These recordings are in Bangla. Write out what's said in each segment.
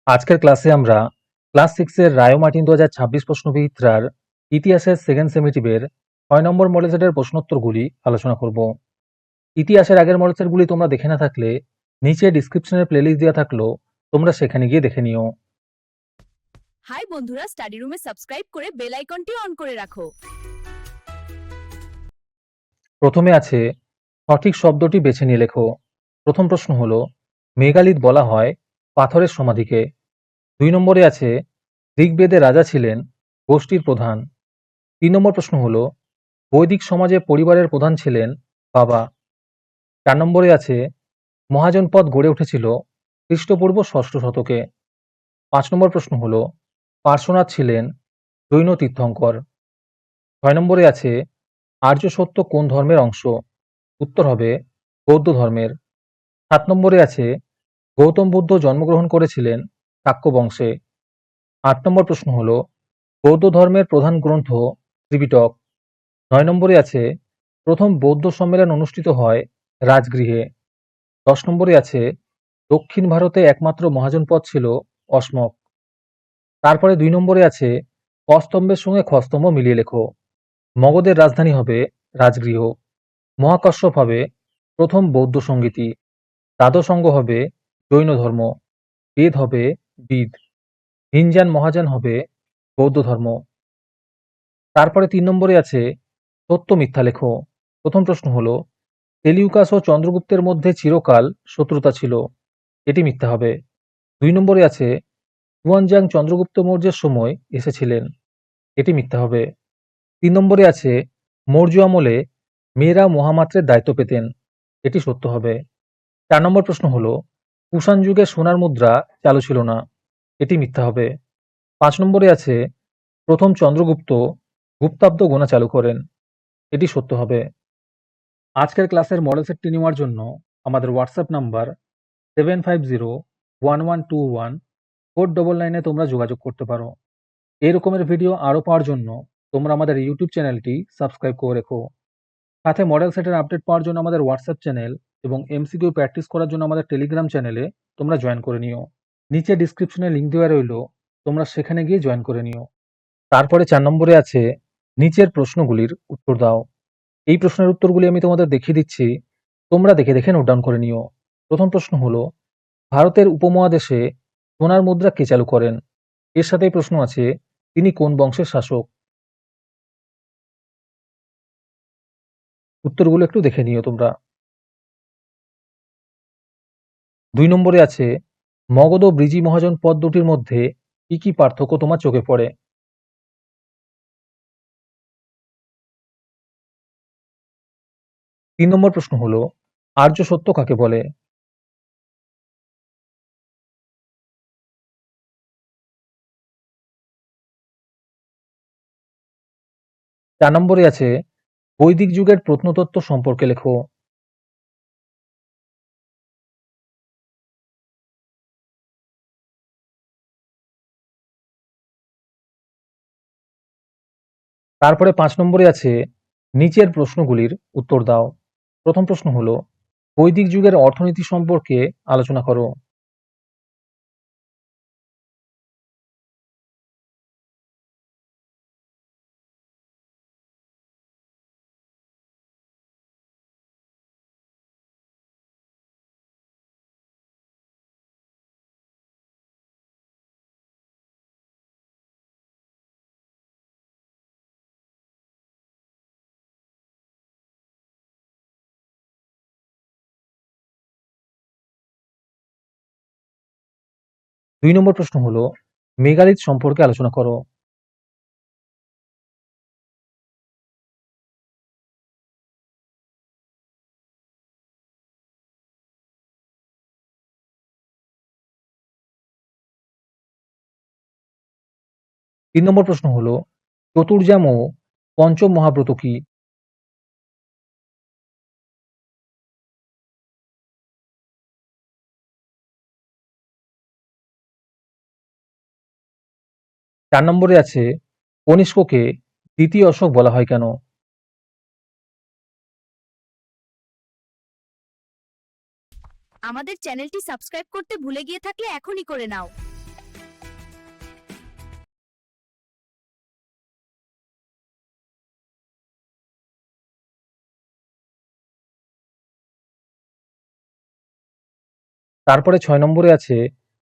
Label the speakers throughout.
Speaker 1: আজকের ক্লাসে আমরা ক্লাস 6 এর রায় ও মার্টিন 2026 প্রশ্নবিচিত্রার ইতিহাসের সেকেন্ড সেমিটিভের 6 নম্বর মডেল সেটের প্রশ্নোত্তরগুলি আলোচনা করব। ইতিহাসের আগের মডেল সেটগুলি তোমরা দেখে না থাকলে নিচে ডিসক্রিপশনের প্লেলিস্ট দেওয়া থাকলো, তোমরা সেখানে গিয়ে দেখে নিও।
Speaker 2: হাই বন্ধুরা, স্টাডি রুমে সাবস্ক্রাইব করে বেল আইকনটি অন করে রাখো।
Speaker 1: প্রথমে আছে সঠিক শব্দটি বেছে নিয়ে লেখো। প্রথম প্রশ্ন হলো মেগালিথ বলা হয় পাথরের সমাধিকে। 2 নম্বরে আছে ঋগ্বেদে রাজা ছিলেন গোষ্ঠীর প্রধান। 3 নম্বর প্রশ্ন হলো বৈদিক সমাজে পরিবারের প্রধান ছিলেন বাবা। 4 নম্বরে আছে মহাজনপদ গড়ে উঠেছিল খ্রিস্টপূর্ব 6ষ্ঠ শতকে। 5 নম্বর প্রশ্ন হলো পার্শ্বনাথ ছিলেন জৈন তীর্থঙ্কর। 6 নম্বরে আছে আর্য সত্য কোন ধর্মের অংশ? উত্তর হবে বৌদ্ধ ধর্মের। 7 নম্বরে আছে গৌতম বুদ্ধ জন্মগ্রহণ করেছিলেন শাক্য বংশে। 8 নম্বর প্রশ্ন হলো বৌদ্ধ ধর্মের প্রধান গ্রন্থ ত্রিপিটক। 9 নম্বরে আছে প্রথম বৌদ্ধ সম্মেলন অনুষ্ঠিত হয় রাজগৃহে। 10 নম্বরে আছে দক্ষিণ ভারতে একমাত্র মহাজনপদ ছিল অসমক। তারপরে 2 নম্বরে আছে অস্তম্ভের সঙ্গে খস্তম্ভ মিলিয়ে লেখো। মগধের রাজধানী হবে রাজগৃহ। মহাকশ্যপ হবে প্রথম বৌদ্ধ সঙ্গীতি। দ্বাদশঙ্গ হবে জৈন ধর্ম। বেদ হবে বিদ। হিনজান মহাযান হবে বৌদ্ধ ধর্ম। তারপরে 3 নম্বরে আছে সত্য মিথ্যা লেখো। প্রথম প্রশ্ন হলো সেলিউকাস ও চন্দ্রগুপ্তের মধ্যে চিরকাল শত্রুতা ছিল। এটি মিথ্যা হবে। 2 নম্বরে আছে হুয়ানজাং চন্দ্রগুপ্ত মৌর্যের সময় এসেছিলেন। এটি মিথ্যা হবে। 3 নম্বরে আছে মৌর্য আমলে মেয়েরা মহামাত্রের দায়িত্ব পেতেন। এটি সত্য হবে। 4 নম্বর প্রশ্ন হলো কুষাণ যুগে সোনার মুদ্রা চালু ছিল না। এটি মিথ্যা হবে। 5 নম্বরে আছে প্রথম চন্দ্রগুপ্ত গুপ্তাব্দ গোনা চালু করেন। এটি সত্য হবে। আজকের ক্লাসের মডেল সেটটি নেওয়ার জন্য আমাদের হোয়াটসঅ্যাপ নাম্বার 7501121499 তোমরা যোগাযোগ করতে পারো। এই রকমের ভিডিও আরও পাওয়ার জন্য তোমরা আমাদের ইউটিউব চ্যানেলটি সাবস্ক্রাইব করে রেখো। সাথে মডেল সেটের আপডেট পাওয়ার জন্য আমাদের হোয়াটসঅ্যাপ চ্যানেল এবং এমসিকিউ প্র্যাকটিস করার জন্য আমাদের টেলিগ্রাম চ্যানেলে তোমরা জয়েন করে নিও। নিচে ডিসক্রিপশনে লিঙ্ক দেওয়া রইলো, তোমরা সেখানে গিয়ে জয়েন করে নিও। তারপরে 4 নম্বরে আছে নিচের প্রশ্নগুলির উত্তর দাও। এই প্রশ্নের উত্তরগুলি আমি তোমাদের দেখিয়ে দিচ্ছি, তোমরা দেখে দেখে নোট ডাউন করে নিও। প্রথম প্রশ্ন হলো ভারতের উপমহাদেশে সোনার মুদ্রা কে চালু করেন? এর সাথেই প্রশ্ন আছে তিনি কোন বংশের শাসক? উত্তরগুলো একটু দেখে নিও তোমরা। 2 নম্বরে আছে মগধ ও ব্রিজি মহাজন পদ দুটির মধ্যে কি কি পার্থক্য তোমার চোখে পড়ে? 3 নম্বর প্রশ্ন হলো আর্য সত্য কাকে বলে? 4 নম্বরে আছে বৈদিক যুগের প্রত্নতত্ত্ব সম্পর্কে লেখো। 5 নম্বরে আছে নিচের প্রশ্নগুলির উত্তর দাও। প্রথম প্রশ্ন হলো বৈদিক যুগের অর্থনীতি সম্পর্কে আলোচনা করো। 2 নম্বর প্রশ্ন হলো মেগালিথ সম্পর্কে আলোচনা করো। 3 নম্বর প্রশ্ন হলো চতুর্যাম ও পঞ্চম মহাব্রত কি? 4 নম্বরে আছে কনিষ্ককে দ্বিতীয় অশোক বলা হয় কেন?
Speaker 2: আমাদের চ্যানেলটি সাবস্ক্রাইব করতে ভুলে গিয়ে থাকলে এখনই করে নাও।
Speaker 1: তারপরে 6 নম্বরে আছে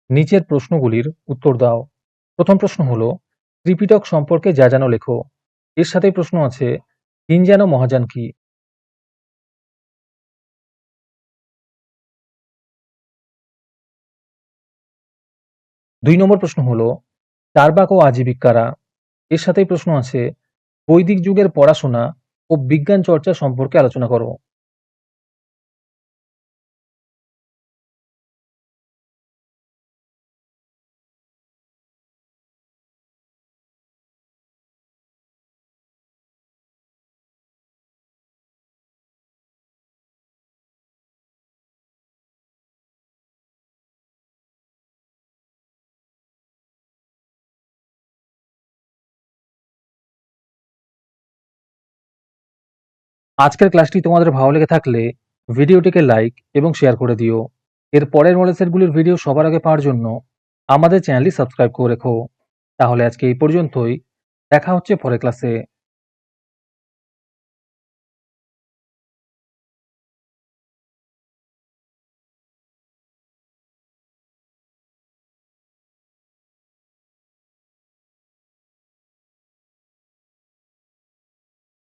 Speaker 1: নিচের প্রশ্নগুলির উত্তর দাও। প্রথম প্রশ্ন হলো ত্রিপিটক সম্পর্কে যা জানো লেখো। এর সাথেই প্রশ্ন আছে কিঞ্জান ও মহাযান কি? 2 নম্বর প্রশ্ন হলো চার্বাক ও আজীবিক কারা? এর সাথেই প্রশ্ন আছে বৈদিক যুগের পড়াশোনা ও বিজ্ঞান চর্চা সম্পর্কে আলোচনা করো। আজকের ক্লাসটি তোমাদের ভালো লেগে থাকলে ভিডিওটিকে লাইক এবং শেয়ার করে দিও। এর পরের মডেল সেটগুলির ভিডিও সবার আগে পাওয়ার জন্য আমাদের চ্যানেলটি সাবস্ক্রাইব করে রেখো। তাহলে আজকে এই পর্যন্তই। দেখা হচ্ছে পরের ক্লাসে।